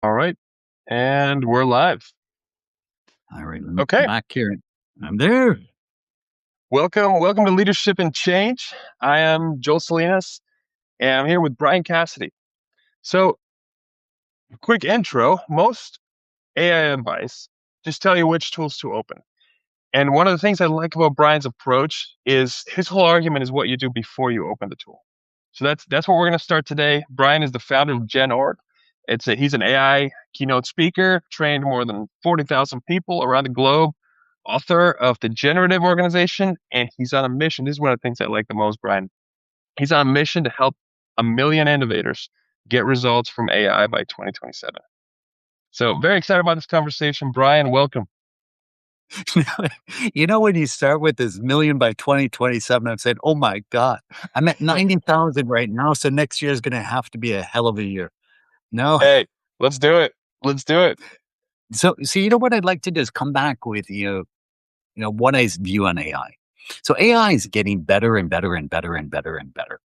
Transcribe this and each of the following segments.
All right. And we're live. All right, let me come Okay. back here. I'm there. Welcome to Leadership and Change. I am Joel Salinas, and I'm here with Bryan Cassady. So, quick intro. Most AI advice just tell you which tools to open. And one of the things I like about Brian's approach is his whole argument is what you do before you open the tool. So that's what we're going to start today. Brian is the founder of GenOrg. He's an AI keynote speaker, trained more than 40,000 people around the globe, author of the Generative organization, and he's on a mission. This is one of the things I like the most, Brian. He's on a mission to help 1 million innovators get results from AI by 2027. So very excited about this conversation. Brian, welcome. When you start with this million by 2027, I'm saying, oh my God, I'm at 90,000 right now. So next year is going to have to be a hell of a year. No. Hey, let's do it. Let's do it. So what I'd like to do is come back with what I view on AI. So AI is getting better and better and better and better and better.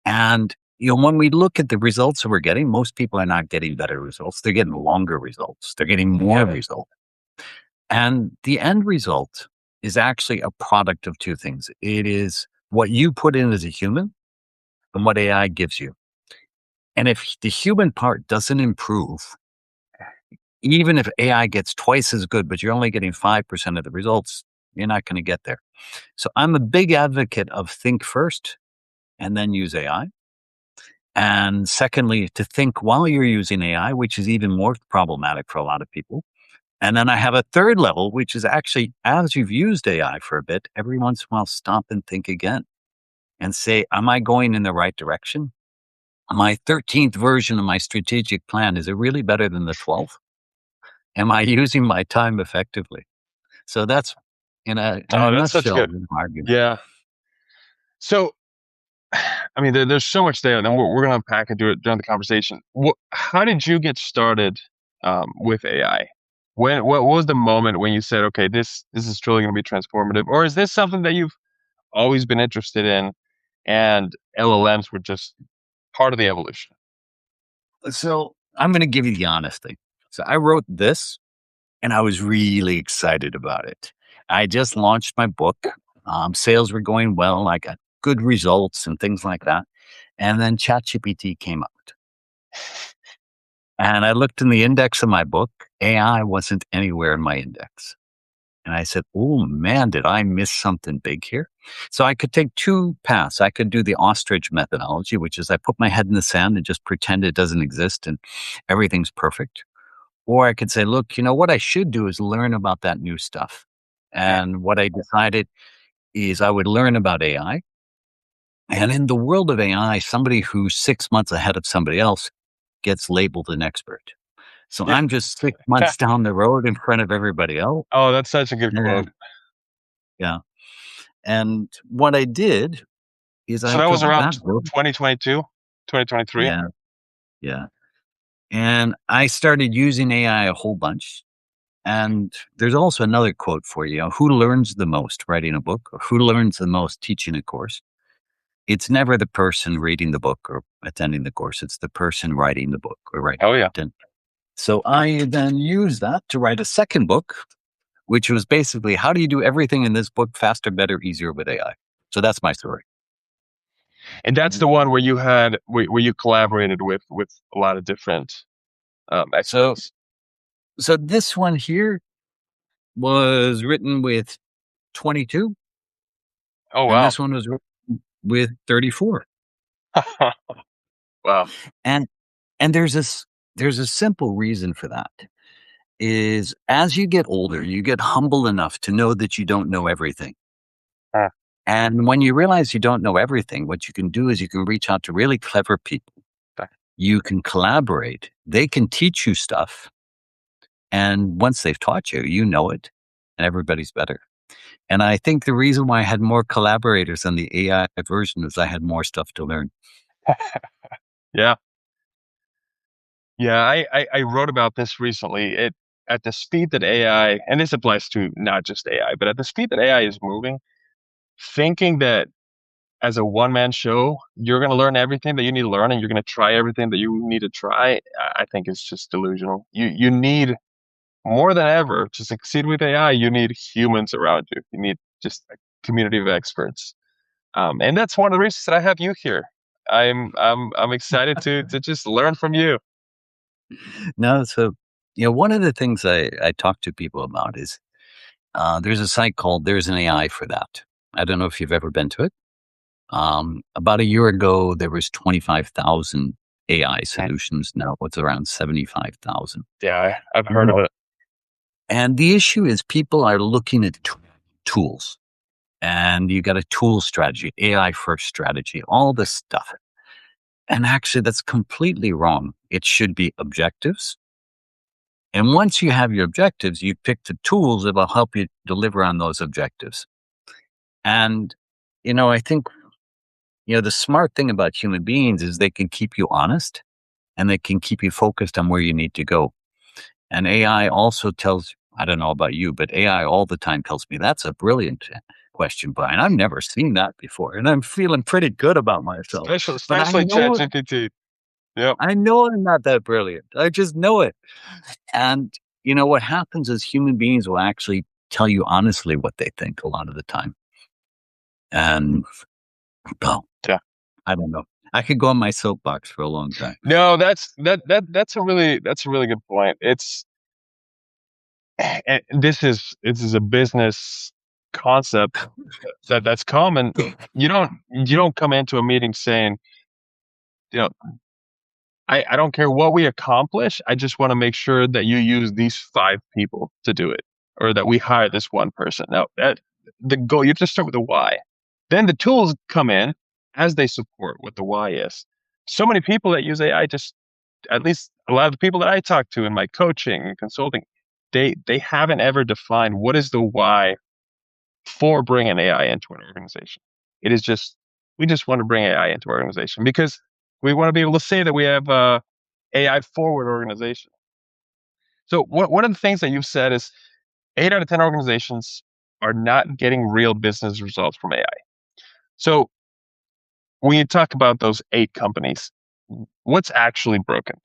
And, when we look at the results that we're getting, most people are not getting better results. They're getting longer results. They're getting more Yeah. results. And the end result is actually a product of two things. It is what you put in as a human and what AI gives you. And if the human part doesn't improve, even if AI gets twice as good, but you're only getting 5% of the results, you're not going to get there. So I'm a big advocate of think first and then use AI. And secondly, to think while you're using AI, which is even more problematic for a lot of people. And then I have a third level, which is actually as you've used AI for a bit, every once in a while, stop and think again and say, am I going in the right direction? My 13th version of my strategic plan, is it really better than the 12th? Am I using my time effectively? So that's in a Oh, that's such nutshell, good. an argument. Yeah. So, I mean, there's so much there, and then we're going to unpack and do it during the conversation. How did you get started with AI? What was the moment when you said, okay, this is truly going to be transformative, or is this something that you've always been interested in, and LLMs were just part of the evolution? So I'm going to give you the honest thing. So I wrote this and I was really excited about it. I just launched my book. Sales were going well. I got good results and things like that. And then ChatGPT came out. And I looked in the index of my book. AI wasn't anywhere in my index. And I said, oh man, did I miss something big here? So I could take two paths. I could do the ostrich methodology, which is I put my head in the sand and just pretend it doesn't exist and everything's perfect. Or I could say, look, what I should do is learn about that new stuff. And what I decided is I would learn about AI. And in the world of AI, somebody who's 6 months ahead of somebody else gets labeled an expert. So Yeah. I'm just 6 months down the road in front of everybody else. Oh, that's such a good quote. And yeah. And what I did is So I that was took around that book. 2022, 2023. Yeah. Yeah. And I started using AI a whole bunch. And there's also another quote for you. Who learns the most writing a book, or who learns the most teaching a course? It's never the person reading the book or attending the course. It's the person writing the book or writing Oh yeah. it. And so I then used that to write a second book, which was basically how do you do everything in this book faster, better, easier with AI? So that's my story. And that's the one where where you collaborated with a lot of different So experts. so this one here was written with 22, Oh and wow. this one was written with 34. Wow. And there's a simple reason for that is as you get older, you get humble enough to know that you don't know everything. Uh, And when you realize you don't know everything, what you can do is you can reach out to really clever people. You can collaborate. They can teach you stuff. And once they've taught you, you know it and everybody's better. And I think the reason why I had more collaborators on the AI version is I had more stuff to learn. yeah. Yeah. I wrote about this recently. At the speed that AI, and this applies to not just AI, but at the speed that AI is moving, thinking that as a one-man show, you're going to learn everything that you need to learn and you're going to try everything that you need to try. I think it's just delusional. You need more than ever to succeed with AI, you need humans around you. You need just a community of experts. And that's one of the reasons that I have you here. I'm excited to just learn from you. No, so, one of the things I talk to people about is there's a site called There's an AI for That. I don't know if you've ever been to it. About a year ago, there was 25,000 AI Mm. solutions. Now it's around 75,000. Yeah, I've heard of Mhm. it. And the issue is people are looking at tools, and you got a tool strategy, AI first strategy, all this stuff. And actually, that's completely wrong. It should be objectives. And once you have your objectives, you pick the tools that will help you deliver on those objectives. And, I think, the smart thing about human beings is they can keep you honest and they can keep you focused on where you need to go. And AI also tells, I don't know about you, but AI all the time tells me that's a brilliant question, Brian. I've never seen that before. And I'm feeling pretty good about myself. But Especially ChatGPT. Yep. I know I'm not that brilliant. I just know it. And what happens is human beings will actually tell you honestly what they think a lot of the time. And well, Yeah. I don't know. I could go on my soapbox for a long time. No, that's a really good point. It's and this is a business concept that's common. You don't come into a meeting saying, you know, I don't care what we accomplish. I just want to make sure that you use these five people to do it, or that we hire this one person. Now, that the goal, you have to start with the why. Then the tools come in as they support what the why is. So many people that use AI, just at least a lot of the people that I talk to in my coaching and consulting, they haven't ever defined what is the why for bringing AI into an organization. It is just we just want to bring AI into our organization because we want to be able to say that we have AI forward organization. So one of the things that you've said is 8 out of 10 organizations are not getting real business results from AI. So when you talk about those 8 companies, what's actually broken?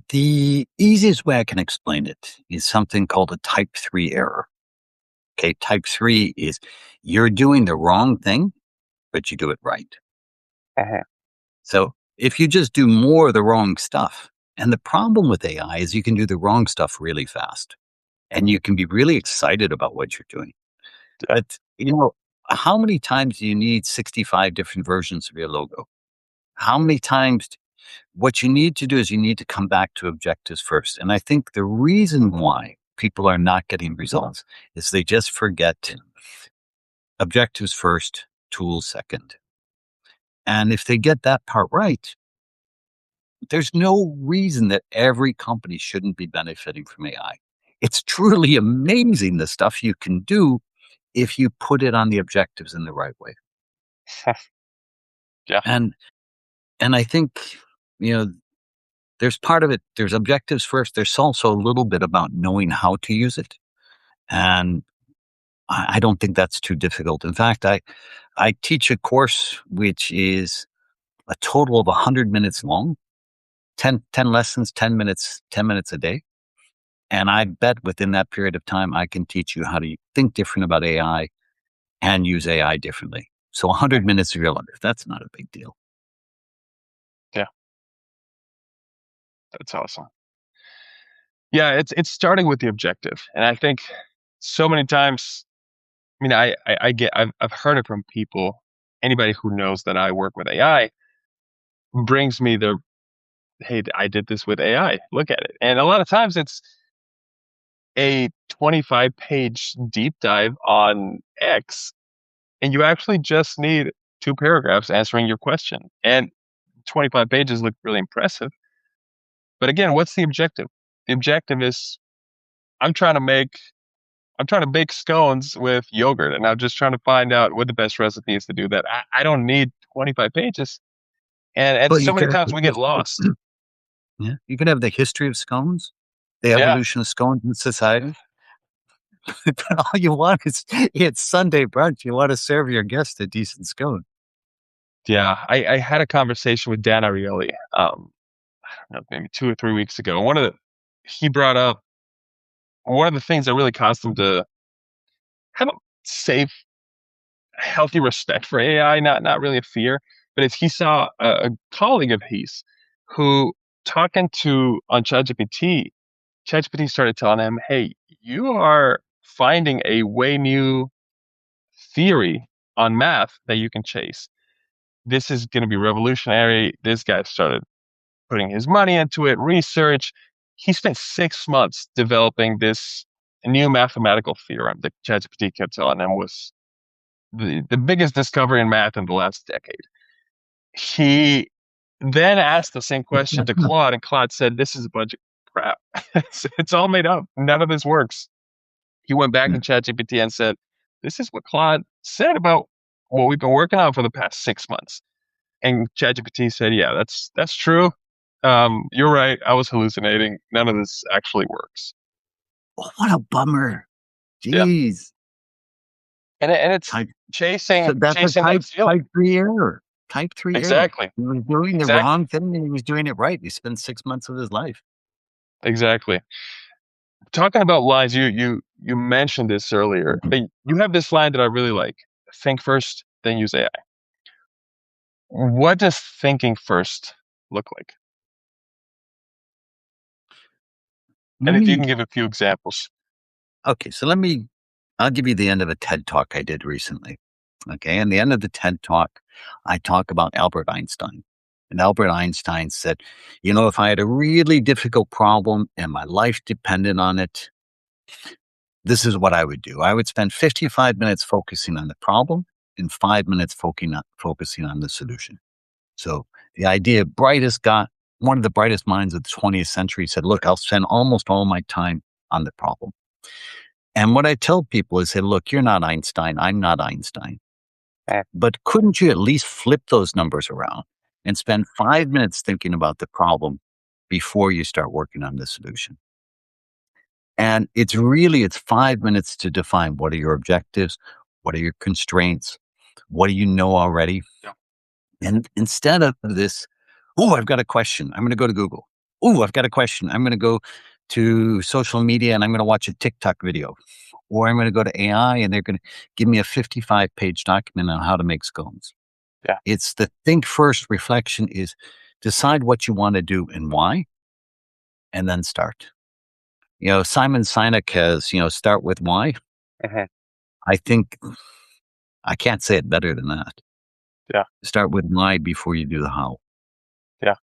The easiest way I can explain it is something called a type 3 error. Okay, type 3 is you're doing the wrong thing, but you do it right. Uh-huh. So if you just do more of the wrong stuff, and the problem with AI is you can do the wrong stuff really fast and you can be really excited about what you're doing. Yeah. But, how many times do you need 65 different versions of your logo? How many times? What you need to do is you need to come back to objectives first. And I think the reason why people are not getting results is they just forget objectives first, tools second. And if they get that part right, there's no reason that every company shouldn't be benefiting from AI. It's truly amazing the stuff you can do if you put it on the objectives in the right way. Yeah. And I think, you know, there's part of it, there's objectives first. There's also a little bit about knowing how to use it. And I don't think that's too difficult. In fact, I teach a course which is a total of 100 minutes long, 10 lessons, 10 minutes, 10 minutes a day. And I bet within that period of time, I can teach you how to think different about AI and use AI differently. So 100 minutes of your life, that's not a big deal. Yeah. That's awesome. Yeah, it's starting with the objective. And I think so many times, I mean, I've heard it from people, anybody who knows that I work with AI brings me the, hey, I did this with AI. Look at it. And a lot of times it's a 25-page deep dive on X, and you actually just need 2 paragraphs answering your question. And 25 pages look really impressive. But again, what's the objective? The objective is I'm trying to make I'm trying to bake scones with yogurt, and I'm just trying to find out what the best recipe is to do that. I don't need 25 pages. And But you so many could times we get have, lost. yeah, you could have the history of scones, the Yeah. evolution of scones in society. But all you want is it's Sunday brunch. You want to serve your guests a decent scone. Yeah, I had a conversation with Dan Ariely, I don't know, maybe 2 or 3 weeks ago. He brought up one of the things that really caused him to have a safe, healthy respect for AI, not really a fear, but it's he saw a colleague of his who talking to on ChatGPT started telling him, "Hey, you are finding a way new theory on math that you can chase. This is going to be revolutionary." This guy started putting his money into it, research. He spent 6 months developing this new mathematical theorem that ChatGPT kept telling him was the biggest discovery in math in the last decade. He then asked the same question to Claude, and Claude said, "This is a bunch of crap. It's all made up. None of this works." He went back Yeah. in ChatGPT and said, "This is what Claude said about what we've been working on for the past 6 months." And ChatGPT said, "Yeah, that's true. You're right. I was hallucinating. None of this actually works." Oh, what a bummer. Yeah, Jeez. and it's Type chasing so that's a chasing that feeling. type 3 error. Type 3 error. Exactly, He was doing the exactly, wrong thing and he was doing it right. He spent 6 months of his life. exactly. Talking about lies, you mentioned this earlier, but you have this line that I really like: "Think first, then use AI." What does thinking first look like? Let And if you me can give a few examples. Okay, so I'll give you the end of a TED Talk I did recently. Okay, and the end of the TED Talk, I talk about Albert Einstein. And Albert Einstein said, if I had a really difficult problem and my life depended on it, this is what I would do. I would spend 55 minutes focusing on the problem and 5 minutes focusing on the solution. So the idea, one of the brightest minds of the 20th century said, look, I'll spend almost all my time on the problem. And what I tell people is, say, look, you're not Einstein. I'm not Einstein. Eh, But couldn't you at least flip those numbers around and spend 5 minutes thinking about the problem before you start working on the solution? And it's 5 minutes to define what are your objectives, what are your constraints, what do you know already? Yeah. And instead of this, oh, I've got a question, I'm going to go to Google. Oh, I've got a question, I'm going to go to social media and I'm going to watch a TikTok video. Or I'm going to go to AI and they're going to give me a 55-page document on how to make scones. Yeah. It's the think first reflection is decide what you want to do and why, and then start. Simon Sinek has, start with why. Mhm. I think I can't say it better than that. Yeah. Start with why before you do the how. Yeah.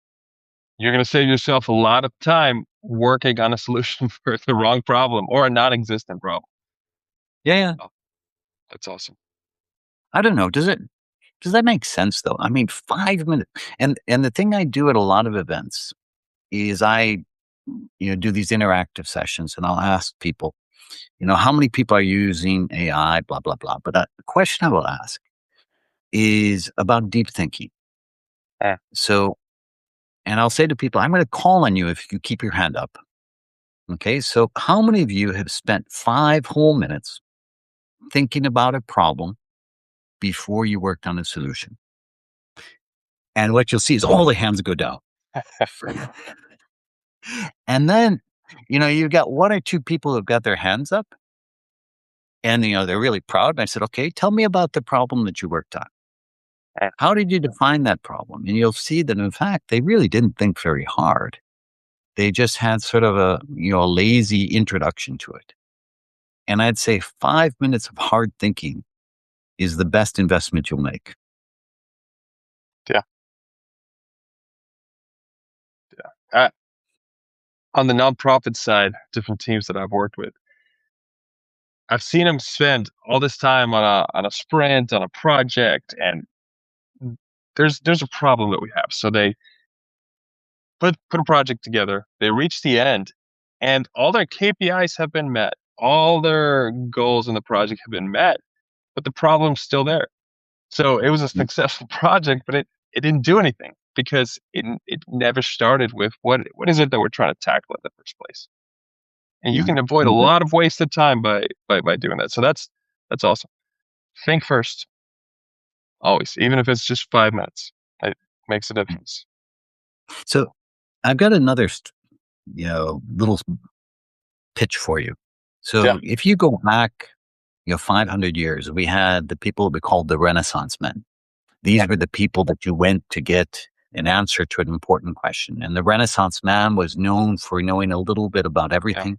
You're going to save yourself a lot of time working on a solution for the wrong problem or a non-existent problem. Yeah, yeah. Oh, that's awesome. I don't know. Does that make sense though? I mean, 5 minutes. And the thing I do at a lot of events is I do these interactive sessions and I'll ask people, how many people are using AI, blah, blah, blah. But the question I will ask is about deep thinking. Eh, So, and I'll say to people, I'm going to call on you if you keep your hand up. Okay. So, how many of you have spent 5 whole minutes thinking about a problem before you worked on a solution? And what you'll see is all the hands go down. And then, you've got one or two people who've got their hands up and, they're really proud. And I said, okay, tell me about the problem that you worked on. eh, How did you define that problem? And you'll see that, in fact, they really didn't think very hard. They just had sort of a lazy introduction to it. And I'd say 5 minutes of hard thinking is the best investment you'll make. yeah. Uh, on the nonprofit side, different teams that I've worked with, I've seen them spend all this time on a sprint, on a project, and there's a problem that we have. So they put a project together, they reach the end, and all their KPIs have been met. All their goals in the project have been met, but the problem's still there. So it was a Mm. successful project, but it didn't do anything because it never started with what is it that we're trying to tackle in the first place. and you Yeah. can avoid a Mhm. lot of wasted time by doing that. So that's awesome. Think first, always, even if it's just 5 minutes. It makes a difference. So I've got another, little pitch for you. Yeah. So if you go back, 500 years, we had the people we called the Renaissance men. These Yeah. were the people that you went to get an answer to an important question. And the Renaissance man was known for knowing a little bit about Yeah. everything.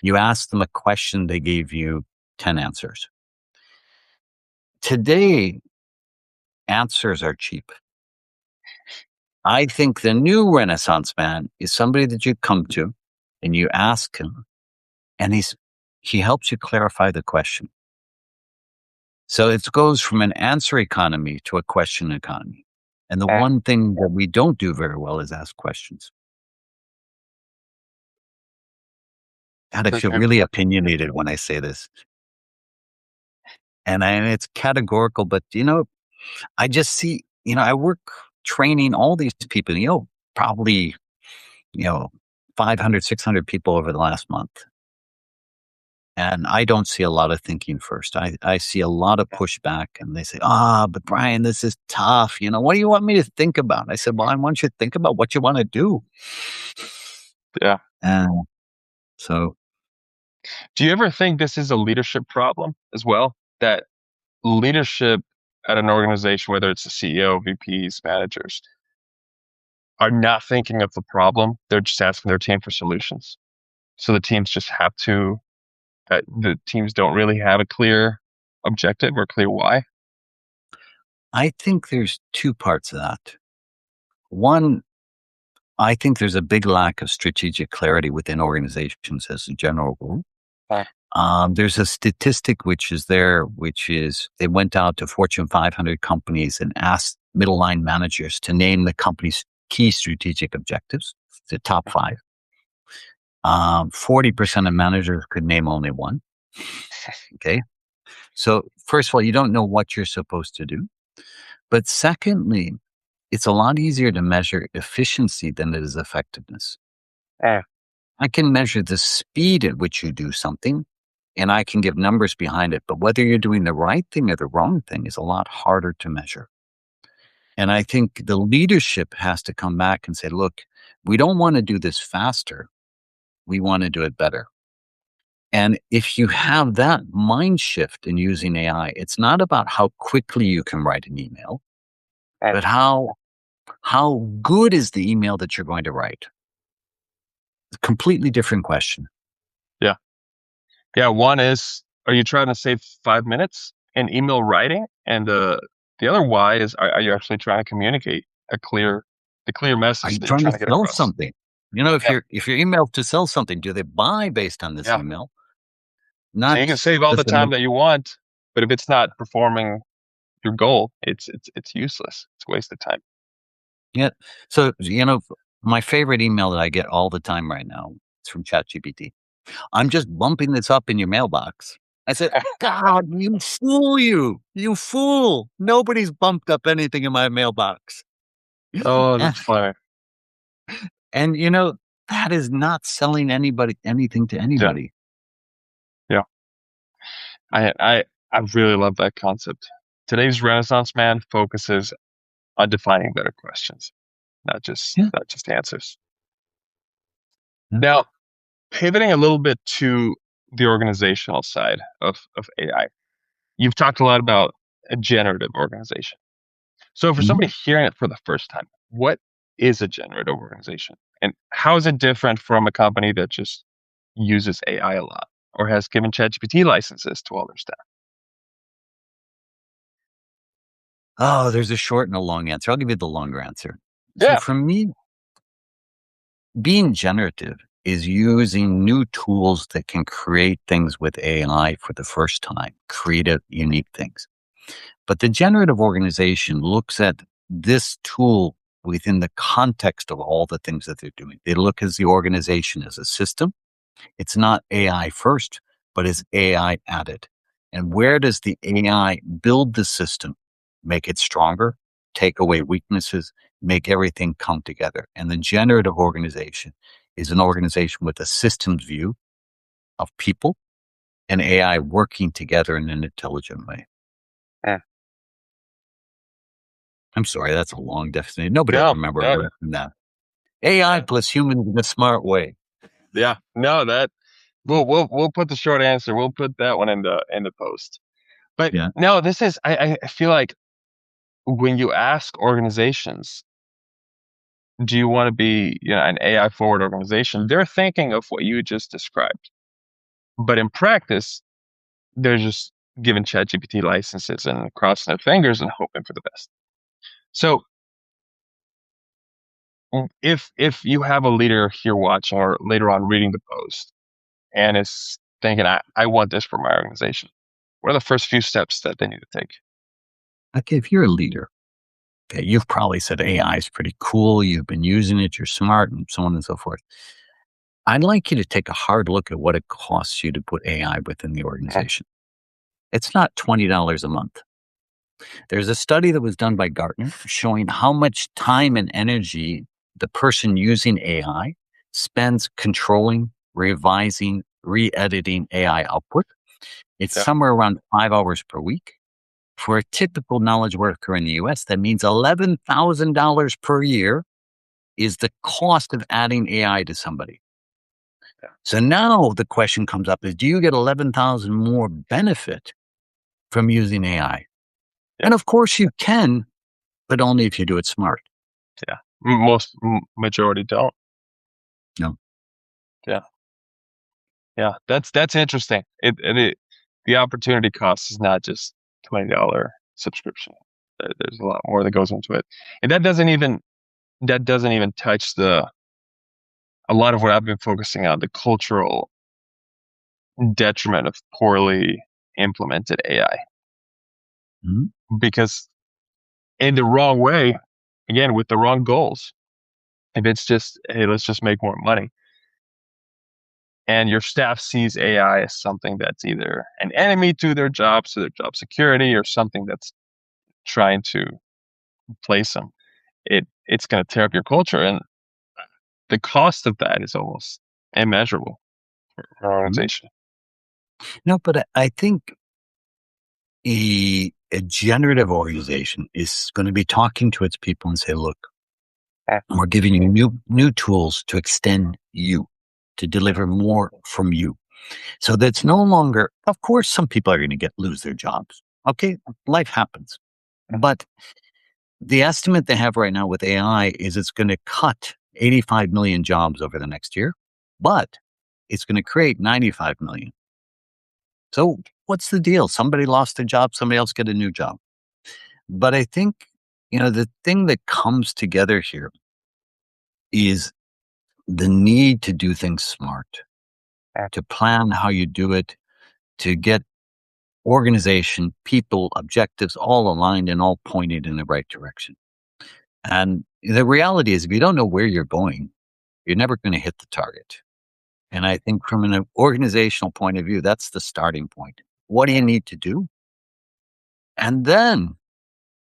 You asked them a question, they gave you 10 answers. Today, answers are cheap. I think the new Renaissance man is somebody that you come to and you ask him, and he helps you clarify the question. So it goes from an answer economy to a question economy. And the Mm. one thing that we don't do very well is ask questions. God, I That's feel very really important. opinionated when I say this. And it's categorical, but I just see, I work training all these people, probably, you know, 500, 600 people over the last month. And I don't see a lot of thinking first. I see a lot of pushback and they say, but Bryan, this is tough. What do you want me to think about? I said, well, I want you to think about what you want to do. Yeah. And so Do you ever think this is a leadership problem as well? That leadership at an organization, whether it's the CEO, VPs, managers, are not thinking of the problem. They're just asking their team for solutions. So the teams just have to, the teams don't really have a clear objective or clear why. I think there's two parts of that. One, I think there's a big lack of strategic clarity within organizations as a general rule. Uh, There's a statistic which is they went out to Fortune 500 companies and asked middle line managers to name the company's key strategic objectives, the top five. 40% of managers could name only one. Okay. So, first of all, you don't know what you're supposed to do. But secondly, it's a lot easier to measure efficiency than it is effectiveness. uh, I can measure the speed at which you do something and I can give numbers behind it. But whether you're doing the right thing or the wrong thing is a lot harder to measure. And I think the leadership has to come back and say, look, we don't want to do this faster. We want to do it better. And if you have that mind shift in using AI, it's not about how quickly you can write an email, uh, but how good is the email that you're going to write? A completely different question. yeah. Yeah. One is, are you trying to save 5 minutes in email writing? And the other why is, are you actually trying to communicate the clear Are message you that you're trying to trying to get sell across? something? If Yeah. you're emailed to sell something, do they buy based on this Yeah. email? So you can Not save all does the the time that you want, but if it's not performing your goal, it's useless. It's a waste of time. yeah. So my favorite email that I get all the time right now is from ChatGPT. I'm just bumping this up in your mailbox. I said, God, you fool! Nobody's bumped up anything in my mailbox. Oh, and, that's funny. and that is not selling anybody anything to Yeah, anybody. yeah. I really love that concept. Today's Renaissance man focuses on defining better questions, Yeah. not just answers. Yeah. Now, pivoting a little bit to the organizational side of AI. You've talked a lot about a generative organization. So for Mhm. somebody hearing it for the first time, what is a generative organization? And how is it different from a company that just uses AI a lot or has given ChatGPT licenses to all their staff? Oh, there's a short and a long answer. I'll give you the longer answer. So Yeah. for me, being generative is using new tools that can create things with AI for the first time, creative, unique things. But the generative organization looks at this tool within the context of all the things that they're doing. They look as the organization as a system. It's not AI first, but is AI added. And where does the AI build the system, make it stronger, take away weaknesses, make everything come together? And the generative organization is an organization with a systems view of people and AI working together in an intelligent way. Mm. I'm sorry, that's a long definition. Nobody will No, remember no, less than that. AI that, plus humans in a smart way. yeah, no, that we'll put the short answer. We'll put that one in the post. But Yeah. no, this is I feel like when you ask organizations, do you want to be, an AI forward organization? They're thinking of what you just described. But in practice, they're just giving ChatGPT licenses and crossing their fingers and hoping for the best. So if you have a leader here watching or later on reading the post and is thinking, I want this for my organization, what are the first few steps that they need to take? Okay, if you're a leader, okay, you've probably said AI is pretty cool. You've been using it. You're smart, and so on and so forth. I'd like you to take a hard look at what it costs you to put AI within the Mhm. organization. It's not $20 a month. There's a study that was done by Gartner showing how much time and energy the person using AI spends controlling, revising, re editing AI output. It's Yeah, somewhere around 5 hours per week. For a typical knowledge worker in the US, that means $11,000 per year is the cost of adding AI to somebody. yeah, So now the question comes up is do you get 11,000 more benefit from using AI? yeah, And of course you can, but only if you do it smart. yeah. Majority don't. No. Yeah, yeah. That's interesting. The opportunity cost is not just $20 subscription. There's a lot more that goes into it, and that doesn't even touch the a lot of what I've been focusing on, the cultural detriment of poorly implemented AI. Mhm. Because in the wrong way, again, with the wrong goals, if it's just, hey, let's just make more money, and your staff sees AI as something that's either an enemy to their jobs, to their job security, or something that's trying to replace them, it's going to tear up your culture. And the cost of that is almost immeasurable for an Mhm. organization. No, but I think a generative organization is going to be talking to its people and say, look, Yeah, we're giving you new tools to extend you, to deliver more from you. So that's no longer, of course, some people are going to lose their jobs. Okay, life happens. But the estimate they have right now with AI is it's going to cut 85 million jobs over the next year, but it's going to create 95 million. So what's the deal? Somebody lost their job, somebody else get a new job. But I think, the thing that comes together here is the need to do things smart, yeah, to plan how you do it, to get organization, people, objectives all aligned and all pointed in the right direction. And the reality is, if you don't know where you're going, you're never going to hit the target. And I think from an organizational point of view, that's the starting point. What do you need to do? And then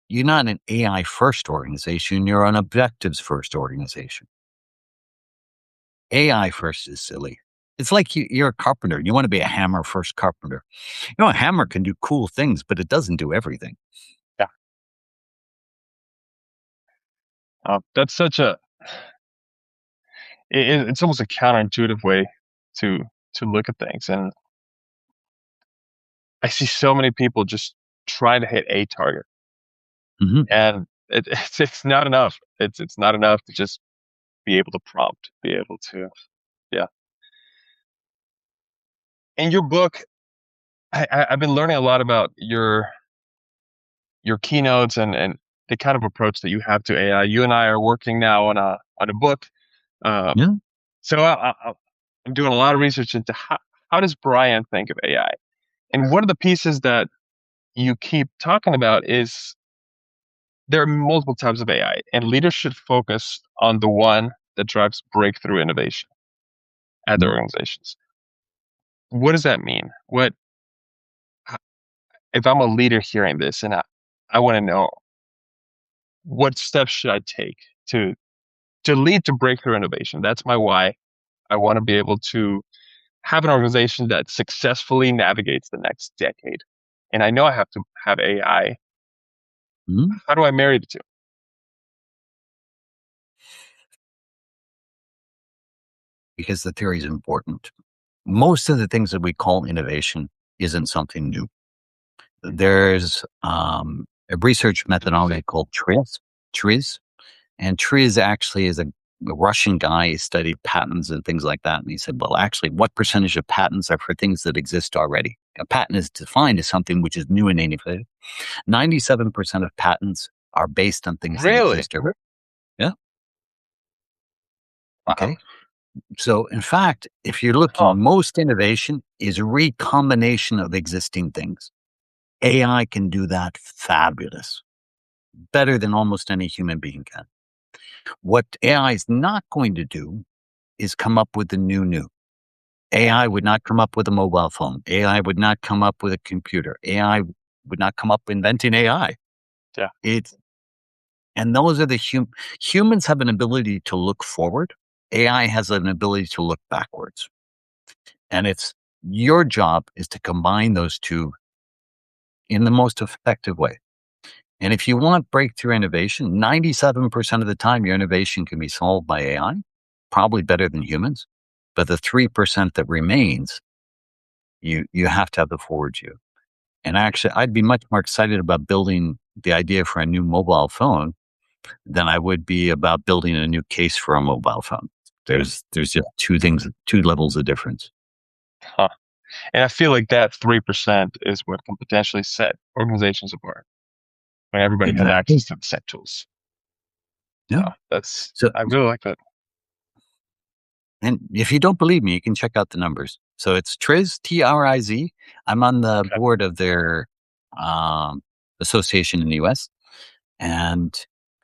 you're not an AI first organization, you're an objectives first organization. AI first is silly. It's like you're a carpenter. You want to be a hammer first carpenter. A hammer can do cool things, but it doesn't do everything. yeah. That's such a it's almost a counterintuitive way to look at things. And I see so many people just trying to hit a target, Mhm. and it's not enough. It's not enough to just be able to prompt, be able to, yeah. In your book, I've been learning a lot about your keynotes and the kind of approach that you have to AI. You and I are working now on a book. Um, Yeah. so I'm doing a lot of research into how does Brian think of AI, and one of the pieces that you keep talking about is there are multiple types of AI, and leaders should focus on the one that drives breakthrough innovation at their Mhm. organizations. What does that mean? If I'm a leader hearing this, and I want to know what steps should I take to lead to breakthrough innovation? That's my why. I want to be able to have an organization that successfully navigates the next decade. And I know I have to have AI. Mhm. How do I marry the two? Because the theory is important. Most of the things that we call innovation isn't something new. There's a research methodology called TRIZ, and TRIZ actually is a Russian guy. He studied patents and things like that. And he said, well, actually, what percentage of patents are for things that exist already? A patent is defined as something which is new and innovative. 97% of patents are based on things that Really? exist already. Yeah. Wow. Okay. So, in fact, if you're Huh. looking, most innovation is a recombination of existing things. AI can do that fabulous, better than almost any human being can. What AI is not going to do is come up with the new. Yeah. AI would not come up with a mobile phone. AI would not come up with a computer. AI would not come up inventing AI. Yeah. It's and those are the humans have an ability to look forward. AI has an ability to look backwards. And it's your job is to combine those two in the most effective way. And if you want breakthrough innovation, 97% of the time your innovation can be solved by AI, probably better than humans. But the 3% that remains, you have to have the forward view. And actually, I'd be much more excited about building the idea for a new mobile phone than I would be about building a new case for a mobile phone. There's just two levels of difference. Huh. And I feel like that 3% is what can potentially set organizations apart when everybody has Exactly. access to the set tools. Yeah. So So, I really like that. and if you don't believe me, you can check out the numbers. So it's TRIZ, TRIZ. I'm on the Okay. board of their um, association in the US. And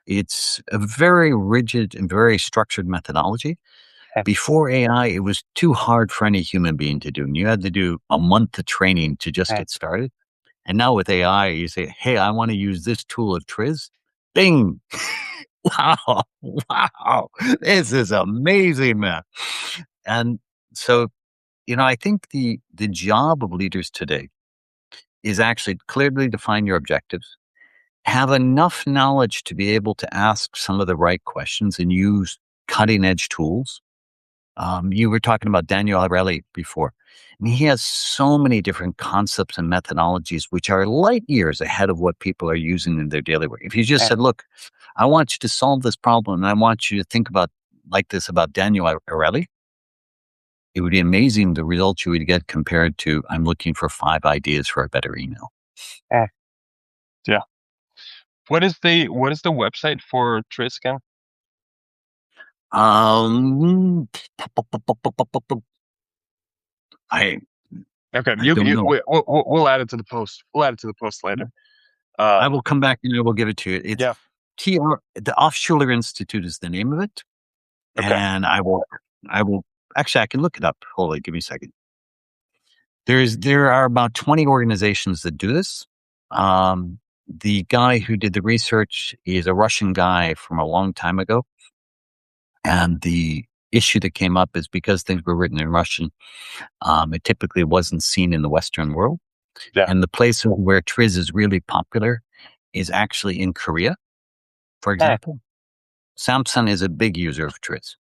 it's a very rigid and very structured methodology. Okay. Before AI, it was too hard for any human being to do. And you had to do a month of training to just Okay. get started. And now with AI, you say, hey, I want to use this tool of Triz. Bing. Wow. Wow. This is amazing, man. And so, I think the job of leaders today is actually clearly define your objectives, have enough knowledge to be able to ask some of the right questions and use cutting edge tools. You were talking about Daniel Ariely before. I mean, he has so many different concepts and methodologies which are light years ahead of what people are using in their daily work. If you just Okay. said, "Look, I want you to solve this problem, and I want you to think about like this about Daniel Ariely," it would be amazing the results you would get compared to "I'm looking for 5 ideas for a better email." Okay. Yeah. What is the website for Tris again? Um, I Okay. I don't know. We'll add it to the post. We'll add it to the post later. Uh, I will come back and I will give it to you. It's yeah. the Offschuler Institute is the name of it, Okay. and I will actually I can look it up. Hold on, give me a second. There are about 20 organizations that do this. The guy who did the research is a Russian guy from a long time ago, and the issue that came up is because things were written in Russian, it typically wasn't seen in the Western world. Yeah. And the place where Triz is really popular is actually in Korea, for Okay. example. Samsung is a big user of Triz.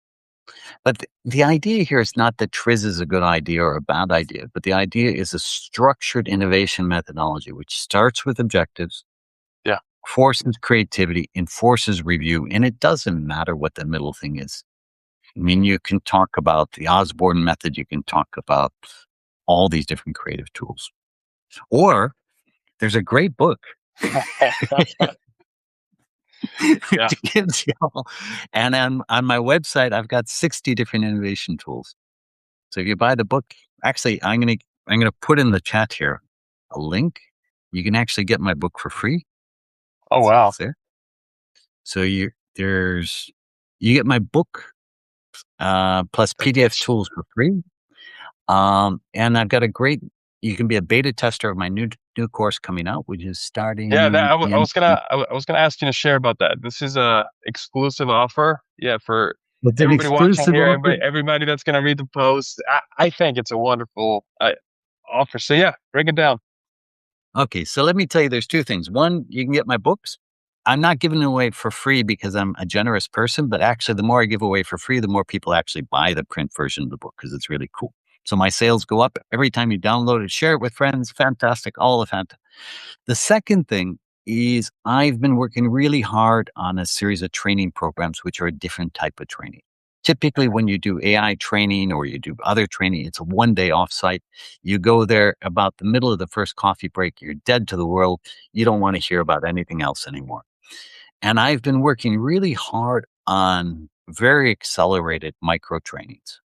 But the idea here is not that Triz is a good idea or a bad idea, but the idea is a structured innovation methodology, which starts with objectives, Yeah. forces creativity, enforces review, and it doesn't matter what the middle thing is. I mean, you can talk about the Osborne method, you can talk about all these different creative tools. Or there's a great book Yeah. which gives you all, and on my website, I've got 60 different innovation tools. So if you buy the book, actually, I'm gonna put in the chat here a link. You can actually get my book for free. Oh See, wow. it's there. So you get my book plus PDF It's tools for free. And I've got a great. You can be a beta tester of my new course coming out, which is yeah. starting I in. was gonna I was gonna ask you to share about that. This is a exclusive offer. Yeah. For It's an everybody watching exclusive here, offer. everybody that's going to read the post. I think it's a wonderful offer. So yeah, break it down. Okay, so let me tell you, there's two things. One, you can get my books. I'm not giving it away for free because I'm a generous person, but actually, the more I give away for free, the more people actually buy the print version of the book because it's really cool. So my sales go up every time you download it, share it with friends. Fantastic, all of fantastic. The second thing is I've been working really hard on a series of training programs, which are a different type of training. Typically, when you do AI training or you do other training, it's a 1 day offsite. You go there about the middle of the first coffee break, you're dead to the world. You don't want to hear about anything else anymore. And I've been working really hard on very accelerated micro trainings.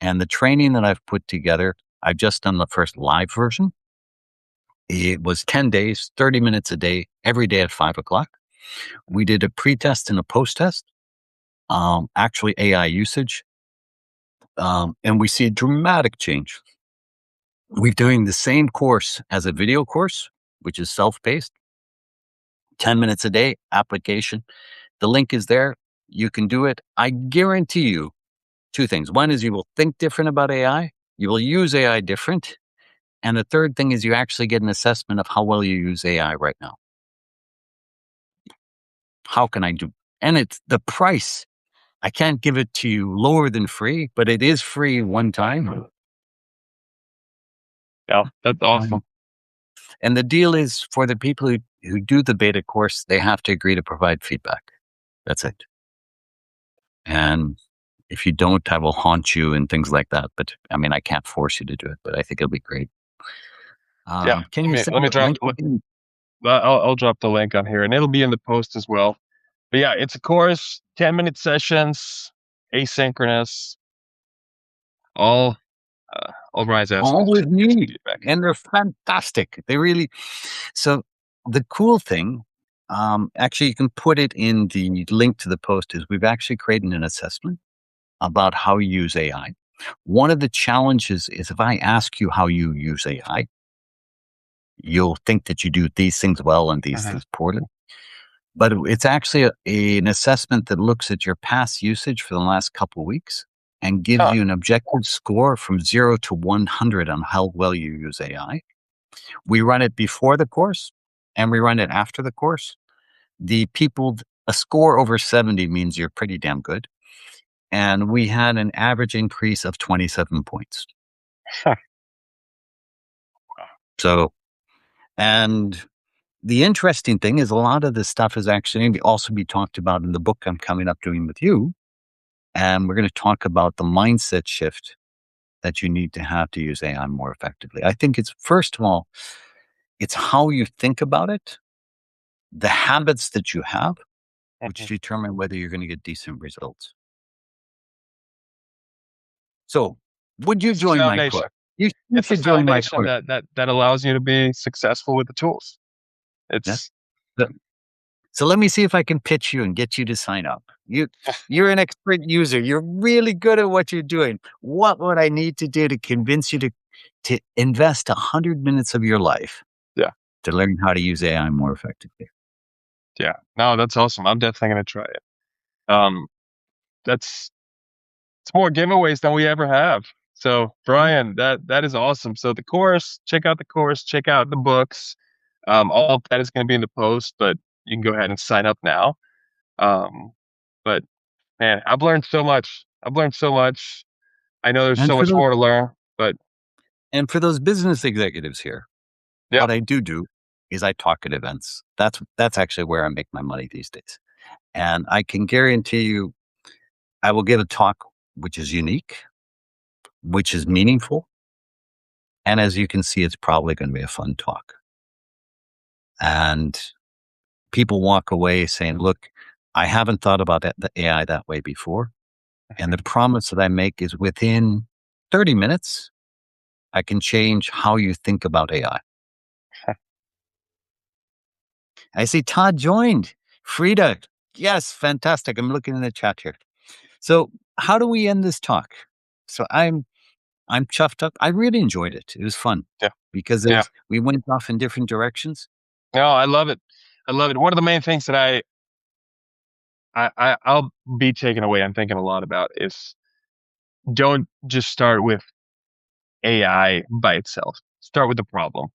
And the training that I've put together, I've just done the first live version. It was 10 days, 30 minutes a day, every day at 5 o'clock. We did a pre-test and a post-test, actually AI usage, and we see a dramatic change. We're doing the same course as a video course, which is self-paced, 10 minutes a day, application. The link is there. You can do it. I guarantee you two things. One is you will think different about AI. You will use AI different. And the third thing is you actually get an assessment of how well you use AI right now. How can I do? And it's the price. I can't give it to you lower than free, but it is free one time. Yeah, that's awesome. And the deal is for the people who do the beta course, they have to agree to provide feedback. That's it. And if you don't, I will haunt you and things like that. But I mean, I can't force you to do it, but I think it'll be great. Yeah, Can you send let me the drop. link again? I'll drop the link on here, and it'll be in the post as well. But yeah, it's a course, 10-minute sessions, asynchronous, all all Brian's asking All is to with get some me. feedback. And they're fantastic. They really, so the cool thing, actually, you can put it in the link to the post is we've actually created an assessment about how you use AI. One of the challenges is if I ask you how you use AI, you'll think that you do these things well and these Mhm. things poorly. But it's actually an assessment that looks at your past usage for the last couple of weeks and gives Huh. you an objective score from 0 to 100 on how well you use AI. We run it before the course and we run it after the course. The people, a score over 70 means you're pretty damn good. And we had an average increase of 27 points. Huh. So, and the interesting thing is a lot of this stuff is actually going to also be talked about in the book I'm coming up doing with you. And we're going to talk about the mindset shift that you need to have to use AI more effectively. I think it's, first of all, it's how you think about it, the habits that you have, which Mhm. determine whether you're going to get decent results. So, would you It's the join my course? foundation. You It's the should join my foundation course. that allows you to be successful with the tools. Yeah. It's So, so let me see if I can pitch you and get you to sign up. You're an expert user. You're really good at what you're doing. What would I need to do to convince you to invest 100 minutes of your life yeah, to learn how to use AI more effectively? yeah. No, that's awesome. I'm definitely gonna try it. Um, that's it's more giveaways than we ever have. So, Brian, that is awesome. So the course, check out the course, check out the books. All of that is going to be in the post, but you can go ahead and sign up now. Um, but man, I've learned so much. I've learned so much. I know there's And so for much those more to learn, but business executives here, yeah, what I do is I talk at events. That's actually where I make my money these days. And I can guarantee you, I will give a talk which is unique, which is meaningful, and as you can see, it's probably going to be a fun talk. And people walk away saying, "Look, I haven't thought about the AI that way before." And the promise that I make is within 30 minutes, I can change how you think about AI. I see Todd joined. Frida, yes, fantastic. I'm looking in the chat here. So, how do we end this talk? So, I'm chuffed up. I really enjoyed it. It was fun yeah, because yeah. we went off in different directions. No, I love it. I love it. One of the main things that I'll be taken away. I'm thinking a lot about is don't just start with AI by itself. Start with the problem,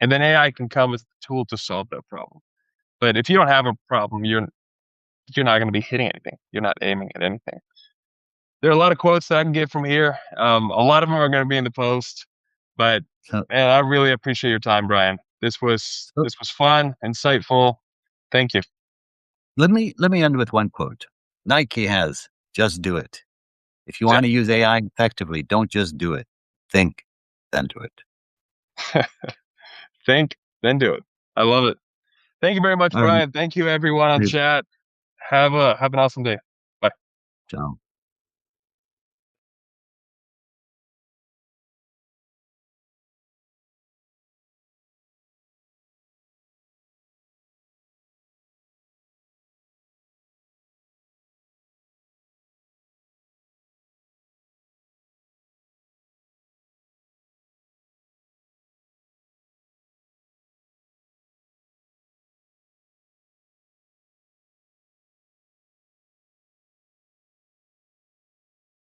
and then AI can come as a tool to solve that problem. But if you don't have a problem, you're not going to be hitting anything. You're not aiming at anything. There are a lot of quotes that I can get from here. A lot of them are going to be in the post, but So, man, I really appreciate your time, Brian. so This was fun, insightful. Thank you. let me end with one quote. Nike has just do it. If you Ju- want to use AI effectively, don't just do it. Think, then do it. Think, then do it. I love it. Thank you very much, All right. Brian. Thank you, everyone on chat. Have an awesome day. Bye. Ciao.